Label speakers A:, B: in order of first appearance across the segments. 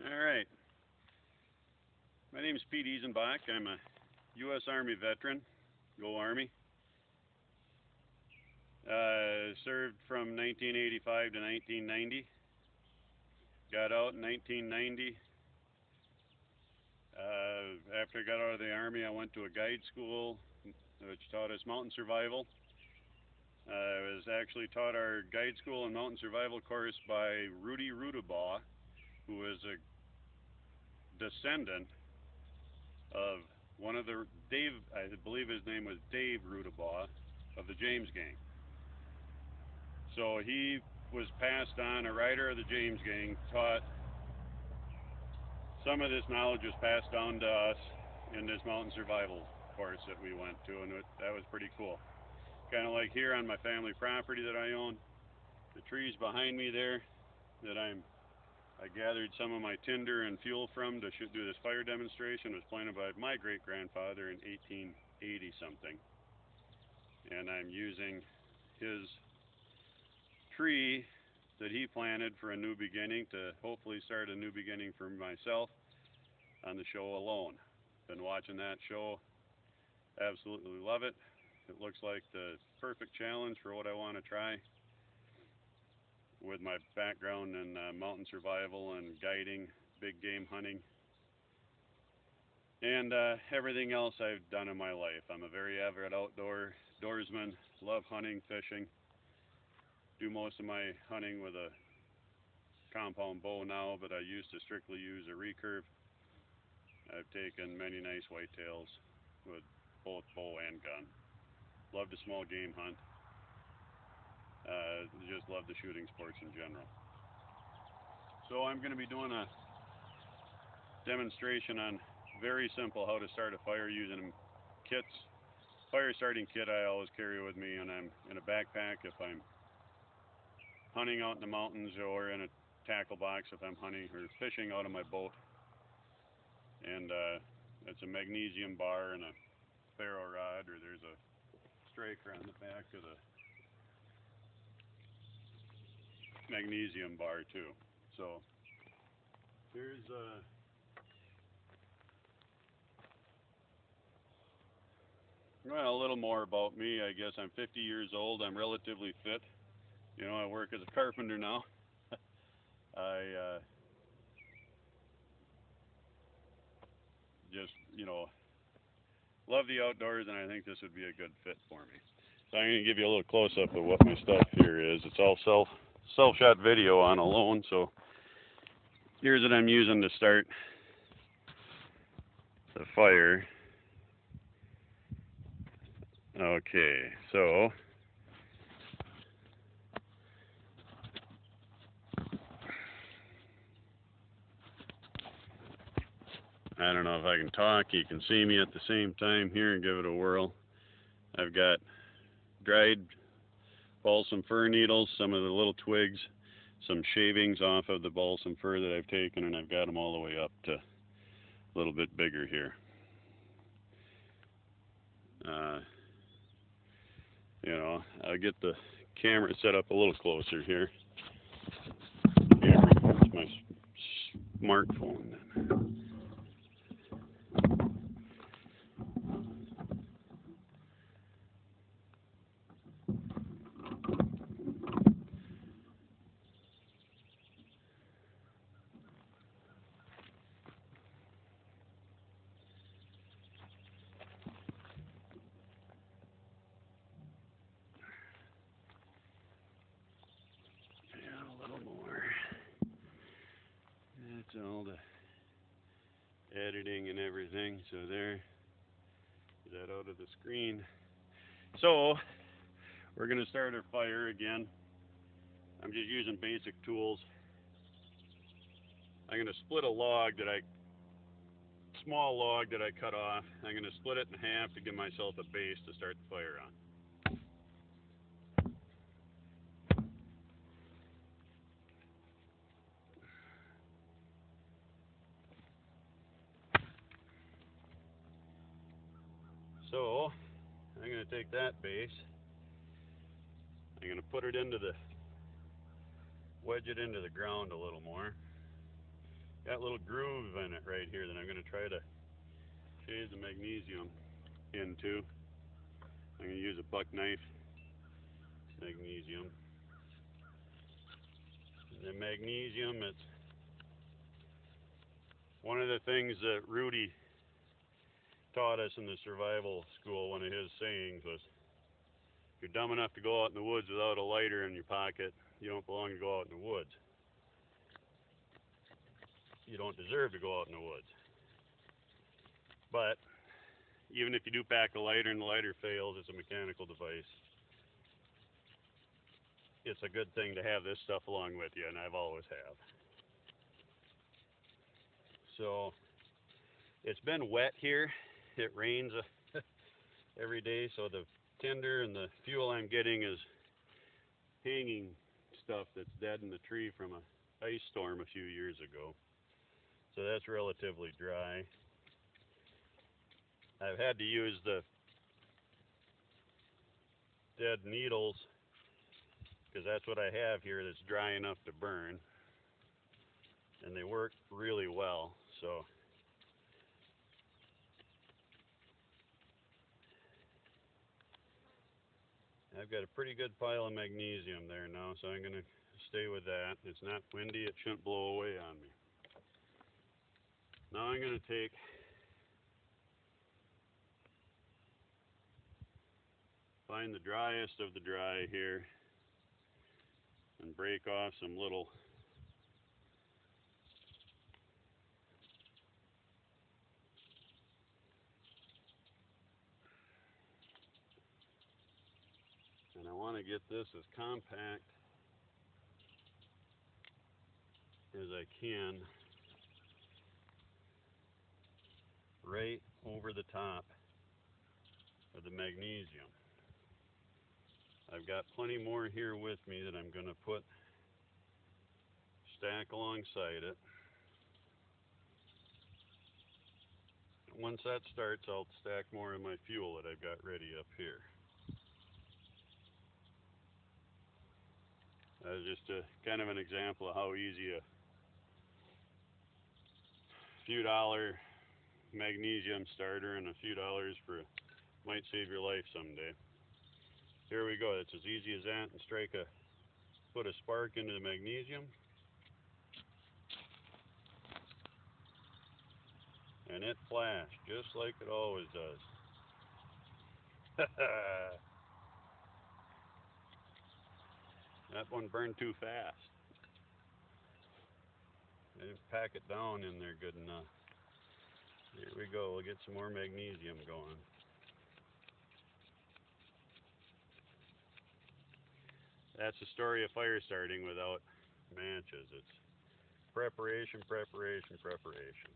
A: All right. My name is Pete Eisenbach. I'm a U.S. Army veteran. Go Army. Served from 1985 to 1990. Got out in 1990. After I got out of the Army, I went to a guide school which taught us mountain survival. I was actually taught our guide school and mountain survival course by Rudy Rudabaugh, who was a descendant of one of the Dave, I believe his name was Dave Rudabaugh of the James Gang. So he was passed on, a writer of the James Gang, taught some of this knowledge was passed down to us in this mountain survival course that we went to, and that was pretty cool. Kind of like here on my family property that I own, the trees behind me there that I gathered some of my tinder and fuel from to do this fire demonstration was planted by my great grandfather in 1880 something, and I'm using his tree that he planted for a new beginning to hopefully start a new beginning for myself on the show Alone. Been watching that show, absolutely love it. It looks like the perfect challenge for what I want to try with my background in mountain survival and guiding, big game hunting, and everything else I've done in my life. I'm a very avid outdoorsman, love hunting, fishing. Do most of my hunting with a compound bow now, but I used to strictly use a recurve. I've taken many nice whitetails with both bow and gun. Love the small game hunt. Just love the shooting sports in general. So I'm going to be doing a demonstration on very simple how to start a fire using kits. Fire starting kit I always carry with me, and I'm in a backpack if I'm hunting out in the mountains, or in a tackle box if I'm hunting or fishing out of my boat. And it's a magnesium bar and a ferro rod, or there's a striker on the back of the magnesium bar too. So here's well, a little more about me. I guess I'm 50 years old. I'm relatively fit. You know, I work as a carpenter now. I just, love the outdoors, and I think this would be a good fit for me. So I'm going to give you a little close-up of what my stuff here is. It's all self-shot video on Alone. So here's what I'm using to start the fire. Okay, so I don't know if I can talk. You can see me at the same time here and give it a whirl. I've got dried balsam fir needles, some of the little twigs, some shavings off of the balsam fir that I've taken, and I've got them all the way up to a little bit bigger here. I'll get the camera set up a little closer here. Here, it's my smartphone. Yeah, a little more. That's all the editing and everything. So there, get that out of the screen. So we're going to start our fire again. I'm just using basic tools. I'm going to split a small log that I cut off. I'm going to split it in half to give myself a base to start the fire on. So I'm going to take that base. I'm going to wedge it into the ground a little more. Got a little groove in it right here that I'm going to try to shade the magnesium into. I'm going to use a buck knife magnesium. And the magnesium, it's one of the things that Rudy taught us in the survival school. One of his sayings was, if you're dumb enough to go out in the woods without a lighter in your pocket, you don't belong to go out in the woods. You don't deserve to go out in the woods. But even if you do pack a lighter and the lighter fails, it's a mechanical device. It's a good thing to have this stuff along with you, and I've always have. So it's been wet here. It rains every day, so the tinder and the fuel I'm getting is hanging stuff that's dead in the tree from an ice storm a few years ago. So that's relatively dry. I've had to use the dead needles because that's what I have here that's dry enough to burn, and they work really well. So I've got a pretty good pile of magnesium there now, so I'm going to stay with that. It's not windy, it shouldn't blow away on me. Now I'm going to find the driest of the dry here and break off some little and I want to get this as compact as I can right over the top of the magnesium. I've got plenty more here with me that I'm going to stack alongside it. Once that starts, I'll stack more of my fuel that I've got ready up here. That's just a kind of an example of how easy a few dollar magnesium starter and a few dollars might save your life someday. Here we go. It's as easy as that, and put a spark into the magnesium, and it flashed just like it always does. That one burned too fast. I didn't pack it down in there good enough. Here we go. We'll get some more magnesium going. That's the story of fire starting without matches. It's preparation, preparation, preparation.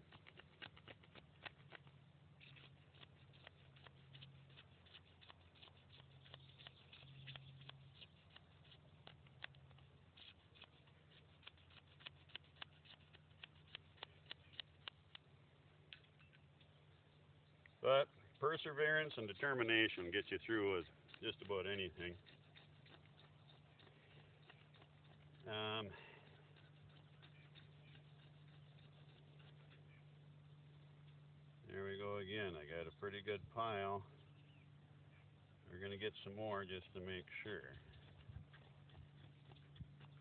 A: But perseverance and determination get you through with just about anything. There we go again. I got a pretty good pile. We're going to get some more just to make sure.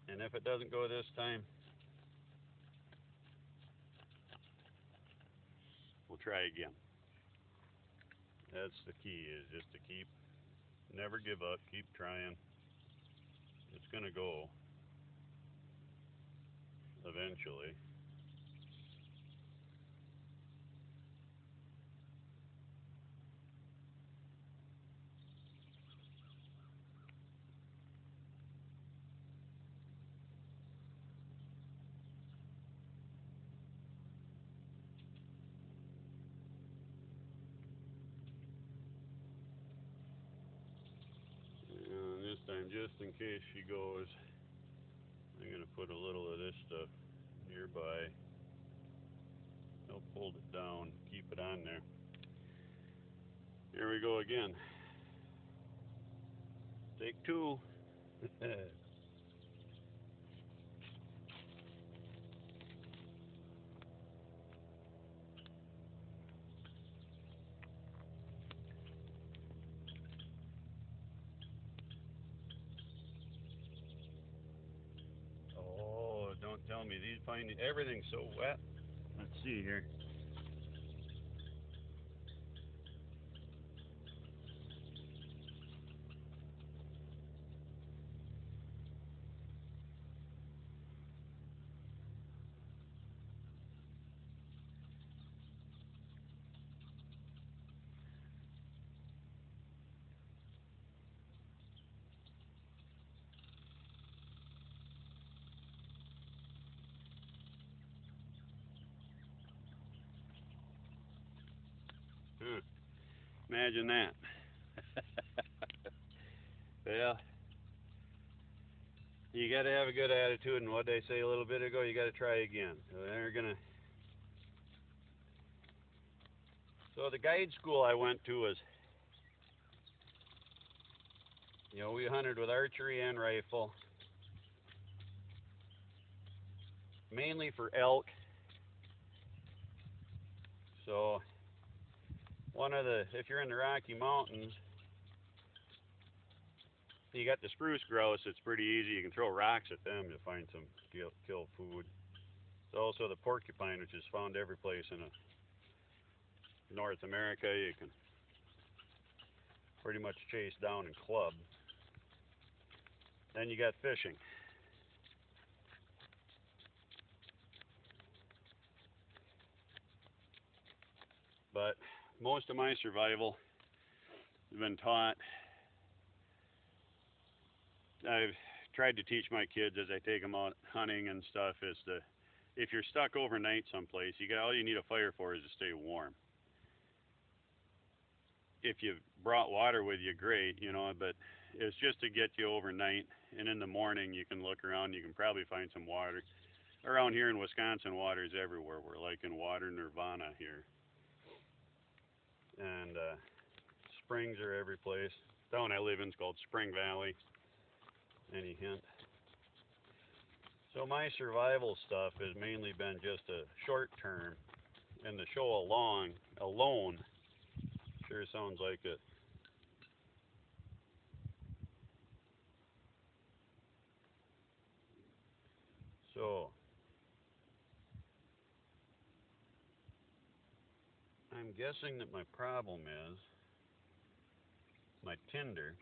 A: And if it doesn't go this time, we'll try again. That's the key, is just to never give up, keep trying. It's going to go eventually. And this time, just in case she goes, I'm going to put a little of this stuff nearby. Help hold it down, keep it on there. Here we go again. Take two. me. These finding everything's so wet. Let's see here. Huh. Imagine that. Well, you got to have a good attitude, and what they say a little bit ago, you got to try again. So they're gonna. So the guide school I went to was, we hunted with archery and rifle, mainly for elk. So if you're in the Rocky Mountains, you got the spruce grouse. It's pretty easy. You can throw rocks at them to find some kill food. There's also the porcupine, which is found every place in North America. You can pretty much chase down and club. Then you got fishing. But most of my survival has been taught. I've tried to teach my kids as I take them out hunting and stuff is if you're stuck overnight someplace, all you need a fire for is to stay warm. If you brought water with you, great, but it's just to get you overnight. And in the morning, you can look around. You can probably find some water. Around here in Wisconsin, water's everywhere. We're like in water nirvana here. And springs are every place. The town I live in is called Spring Valley. Any hint? So my survival stuff has mainly been just a short term, and the show alone sure sounds like it. So I'm guessing that my problem is my tinder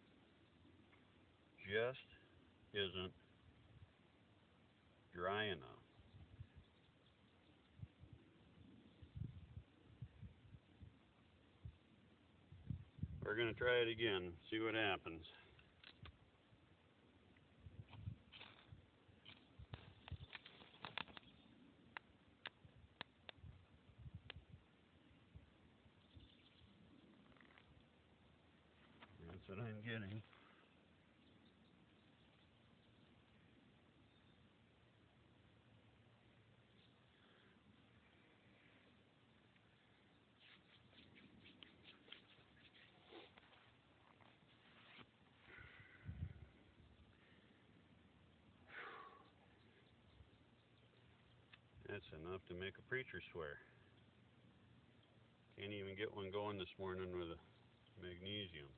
A: just isn't dry enough. We're going to try it again, see what happens. That's what I'm getting. That's enough to make a preacher swear. Can't even get one going this morning with a magnesium.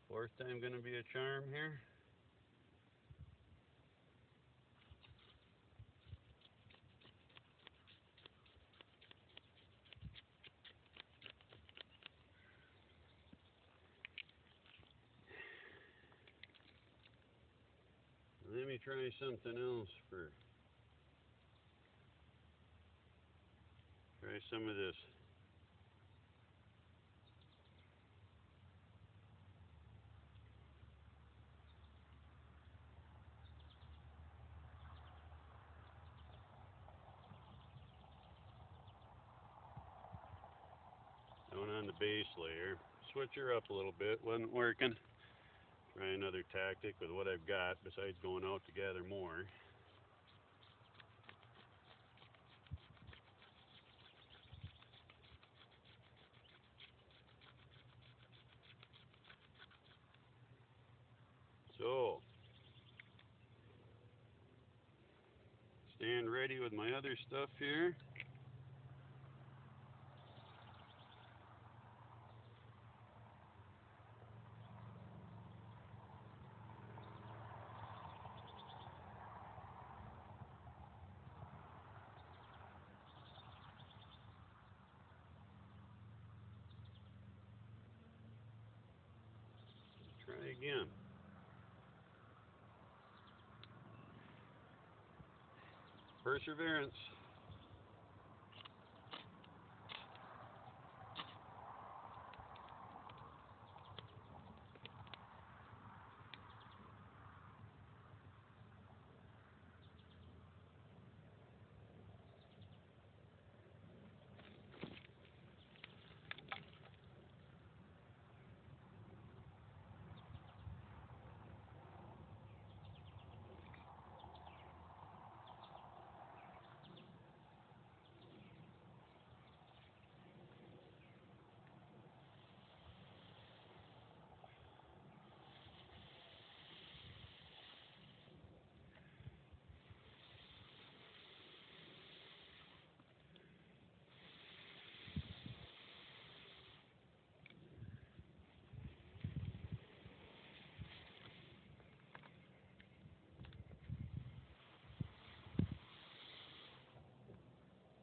A: Fourth time gonna be a charm here. Let me try something else try some of this. Going on the base layer. Switch her up a little bit. Wasn't working. Try another tactic with what I've got besides going out to gather more. So, stand ready with my other stuff here. Try again. Perseverance.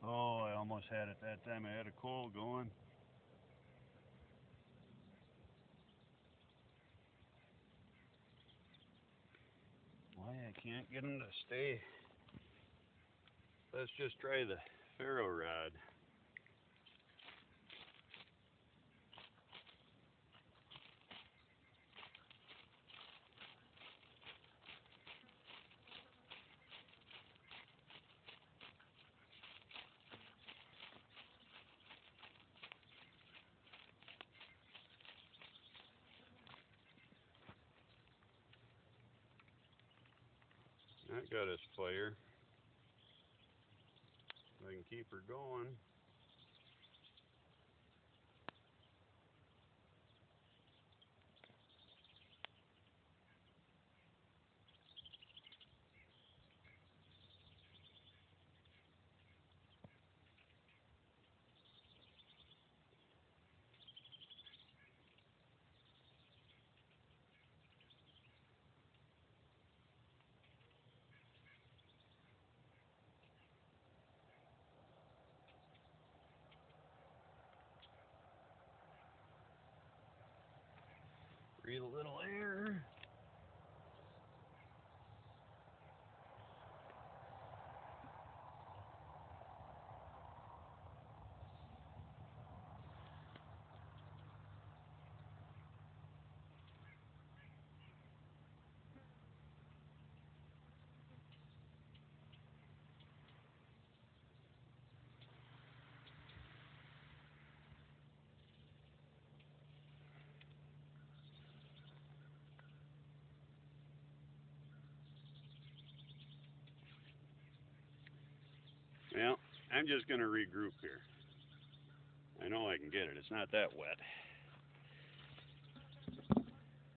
A: Oh, I almost had it that time. I had a coal going. Why I can't get them to stay. Let's just try the ferro rod. That got us fire. I can keep her going. Breathe a little air. Well, I'm just going to regroup here. I know I can get it. It's not that wet.